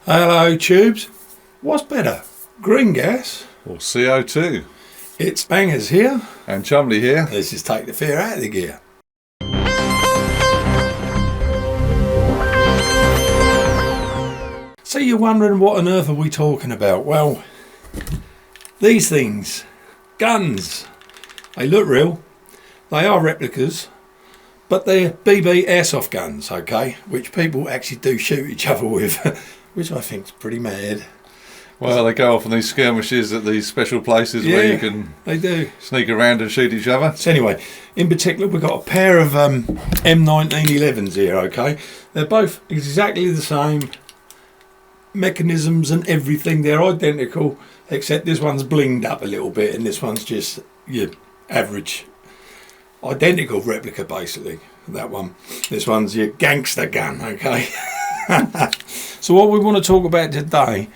Hello tubes, what's better, green gas Or CO2. It's Bangers here, And Chumley here. this is Take the Fear Out of the Gear. So you're wondering what on earth are we talking about? Well, these things, guns, they look real, they are replicas, but they're BB airsoft guns, okay, which people actually do shoot each other with, which I think's pretty mad. Well, they go off on these skirmishes at these special places where you can they do sneak around and shoot each other. So anyway, in particular, we've got a pair of M1911s here, okay? They're both exactly the same, mechanisms and everything, they're identical, except this one's blinged up a little bit and this one's just your average, identical replica basically, that one. This one's your gangster gun, okay? So what we want to talk about today,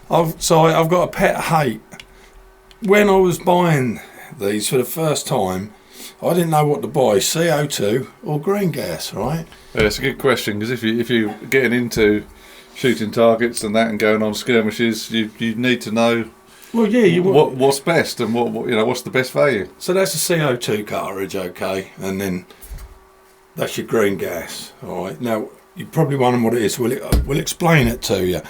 I've got a pet hate. When I was buying these for the first time, I didn't know what to buy, CO2 or green gas, right? Yeah, it's a good question, because if you're getting into shooting targets and that and going on skirmishes, you need to know what's best and what's the best value. So that's a CO2 cartridge, okay, and then that's your green gas. All right. Now you're probably wondering what it is. We'll explain it to you.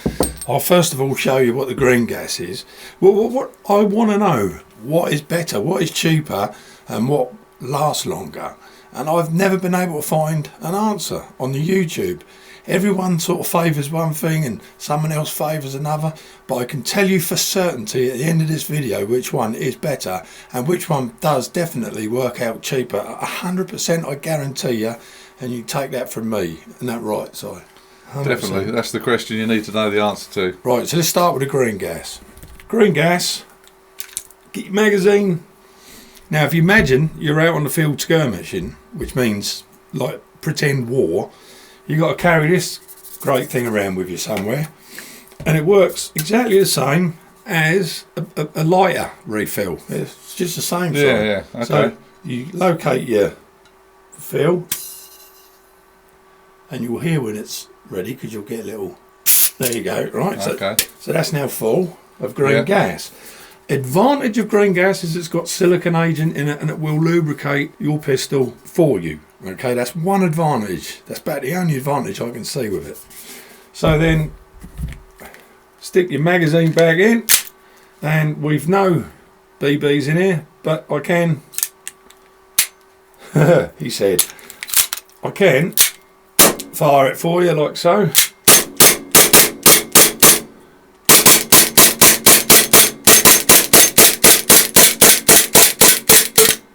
I'll first of all show you what the green gas is. What I want to know, what is better, what is cheaper, and what lasts longer. And I've never been able to find an answer on the YouTube. Everyone sort of favours one thing and someone else favours another, but I can tell you for certainty at the end of this video which one is better and which one does definitely work out cheaper. 100% I guarantee you, and you take that from me. Isn't that right, Si? 100%. Definitely, that's the question you need to know the answer to. Right, so let's start with the green gas. Green gas, get your magazine. Now if you imagine you're out on the field skirmishing, which means like pretend war, you got to carry this great thing around with you somewhere, and it works exactly the same as a lighter refill. It's just the same. Yeah, okay. So you locate your fill, and you'll hear when it's ready because you'll get a little. There you go. Right. Okay. So that's now full of green gas. Advantage of green gas is it's got silicone agent in it and it will lubricate your pistol for you. Okay, that's one advantage. That's about the only advantage I can see with it. So then stick your magazine bag in, and we've no BBs in here, but I can he said I can fire it for you like so.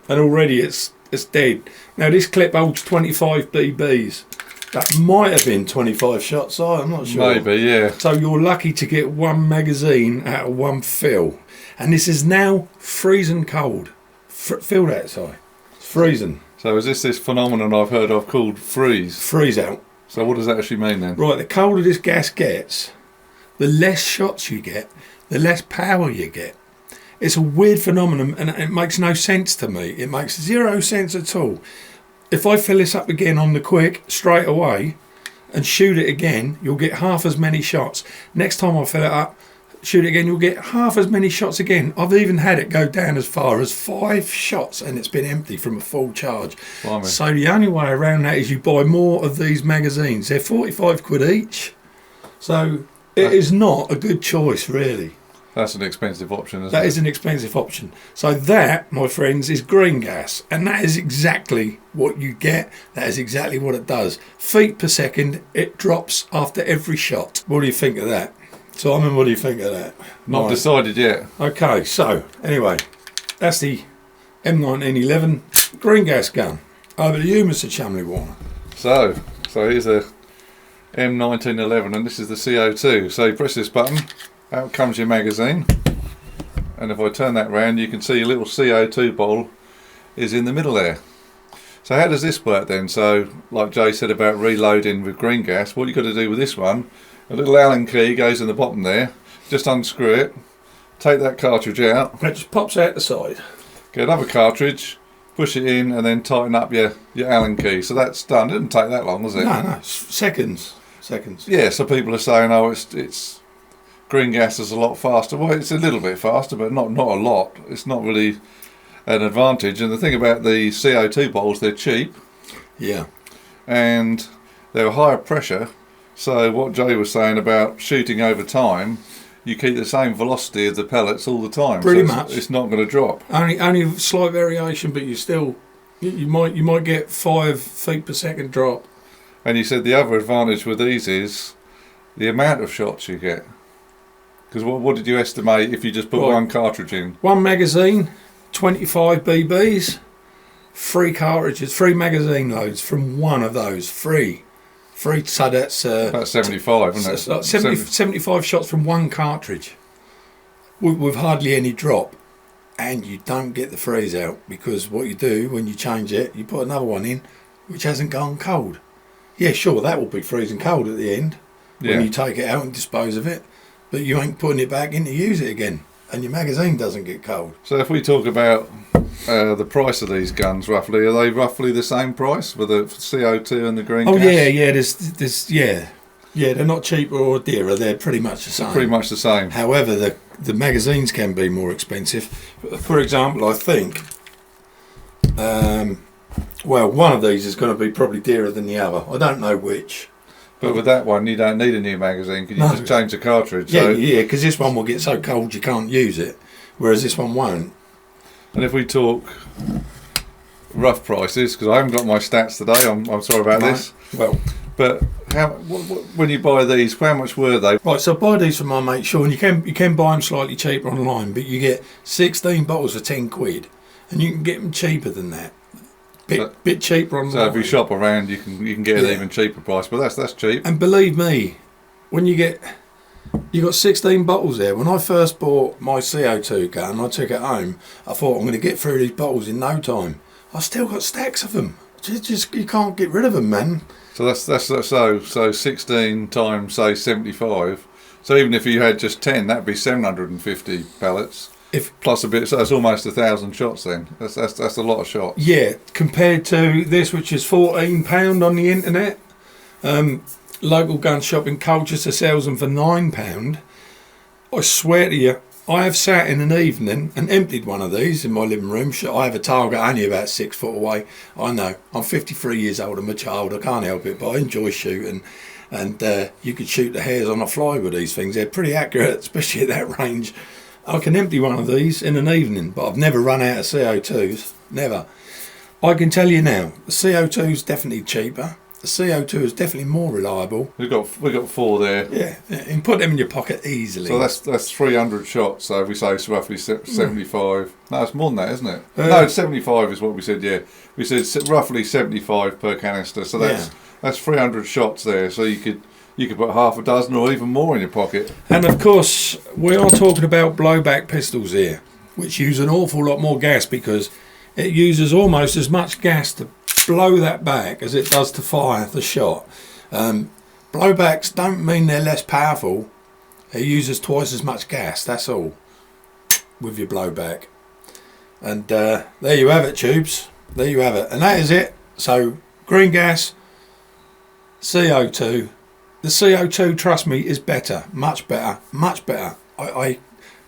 And already it's dead. Now this clip holds 25 BBs. That might have been 25 shots, I'm not sure. Maybe, yeah. So you're lucky to get one magazine out of one fill. And this is now freezing cold. Feel that, Si. It's freezing. So is this phenomenon I've heard of called freeze? Freeze out. So what does that actually mean then? Right, the colder this gas gets, the less shots you get, the less power you get. It's a weird phenomenon and it makes no sense to me. It makes zero sense at all. If I fill this up again on the quick straight away and shoot it again, you'll get half as many shots. Next time I fill it up, shoot it again, you'll get half as many shots again. I've even had it go down as far as 5 shots and it's been empty from a full charge. Blimey. So the only way around that is you buy more of these magazines. They're 45 quid each. So it is not a good choice really. That's an expensive option, isn't it? That is an expensive option. So that, my friends, is green gas. And that is exactly what you get. That is exactly what it does. Feet per second, it drops after every shot. What do you think of that? Simon, what do you think of that? Not decided yet. Okay, so, anyway, that's the M1911 green gas gun. Over to you, Mr. Chumley Warner. So here's a M1911 and this is the CO2. So you press this button. Out comes your magazine, and if I turn that round you can see your little CO2 bottle is in the middle there. So how does this work then? So like Jay said about reloading with green gas, what you've got to do with this one, a little Allen key goes in the bottom there, just unscrew it, take that cartridge out. It just pops out the side. Get another cartridge, push it in and then tighten up your Allen key. So that's done. It didn't take that long, was it? No, seconds. seconds. Yeah, so people are saying, oh, it's green gas is a lot faster. Well, it's a little bit faster, but not a lot. It's not really an advantage. And the thing about the CO2 bottles, they're cheap. Yeah. And they're higher pressure. So what Jay was saying about shooting over time, you keep the same velocity of the pellets all the time. Pretty so much. It's not going to drop. Only slight variation, but you might get 5 feet per second drop. And you said the other advantage with these is the amount of shots you get. Because what did you estimate if you just put one cartridge in? One magazine, 25 BBs, 3 cartridges, 3 magazine loads from one of those. Free. So that's about 75, isn't it? So like 75 shots from one cartridge with hardly any drop, and you don't get the freeze out, because what you do when you change it, you put another one in which hasn't gone cold. Yeah, sure, that will be freezing cold at the end when you take it out and dispose of it, but you ain't putting it back in to use it again, and your magazine doesn't get cold. So if we talk about the price of these guns, roughly, are they roughly the same price with the CO2 and the green gas? Oh yeah, there's they're not cheaper or dearer. They're pretty much the same. Pretty much the same. However, the magazines can be more expensive. For example, I think, one of these is going to be probably dearer than the other. I don't know which. But with that one, you don't need a new magazine because you just change the cartridge. Yeah, because this one will get so cold you can't use it, whereas this one won't. And if we talk rough prices, because I haven't got my stats today, I'm sorry about this. Well, but when you buy these, how much were they? Right, so buy these from my mate Sean. You can buy them slightly cheaper online, but you get 16 bottles for £10, and you can get them cheaper than that. Bit cheaper online. So if you shop around, you can get an even cheaper price, but that's cheap. And believe me, when you got 16 bottles there. When I first bought my CO2 gun, I took it home. I thought I'm going to get through these bottles in no time. I still got stacks of them. Just you can't get rid of them, man. So that's so 16 times say 75. So even if you had just 10, that'd be 750 pellets. Plus a bit, so that's almost 1,000 shots. Then that's a lot of shots. Yeah, compared to this, which is £14 on the internet. Local gun shop in Colchester sells them for £9. I swear to you, I have sat in an evening and emptied one of these in my living room. I have a target only about 6 foot away. I know, I'm 53 years old, I'm a child, I can't help it, but I enjoy shooting. And you could shoot the hairs on a fly with these things. They're pretty accurate, especially at that range. I can empty one of these in an evening, but I've never run out of CO2s. Never. I can tell you now, the CO2 is definitely cheaper. The CO2 is definitely more reliable. We got 4 there. Yeah, you can put them in your pocket easily. So that's 300 shots. So if we say it's roughly 75. No, it's more than that, isn't it? No, 75 is what we said. Yeah, we said roughly 75 per canister. So that's 300 shots there. So you could put half a dozen or even more in your pocket. And of course, we are talking about blowback pistols here, which use an awful lot more gas, because it uses almost as much gas to blow that back as it does to fire the shot. Blowbacks don't mean they're less powerful. It uses twice as much gas, that's all, with your blowback. And there you have it, tubes. There you have it. And that is it. So, green gas, CO2. The CO2, trust me, is better. Much better. Much better. I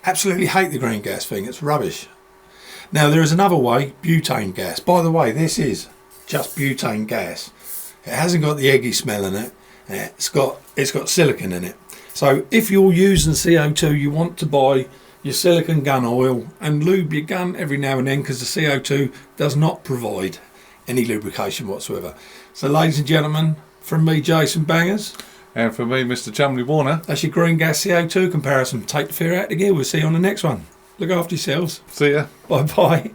absolutely hate the green gas thing. It's rubbish. Now, there is another way, butane gas. By the way, this is just butane gas. It hasn't got the eggy smell in it. It's got silicon in it. So if you're using CO2, you want to buy your silicon gun oil and lube your gun every now and then, because the CO2 does not provide any lubrication whatsoever. So ladies and gentlemen, from me, Jason Bangers. And from me, Mr. Chumley Warner. That's your green gas CO2 comparison. Take the fear out of the gear. We'll see you on the next one. Look after yourselves. See ya. Bye-bye.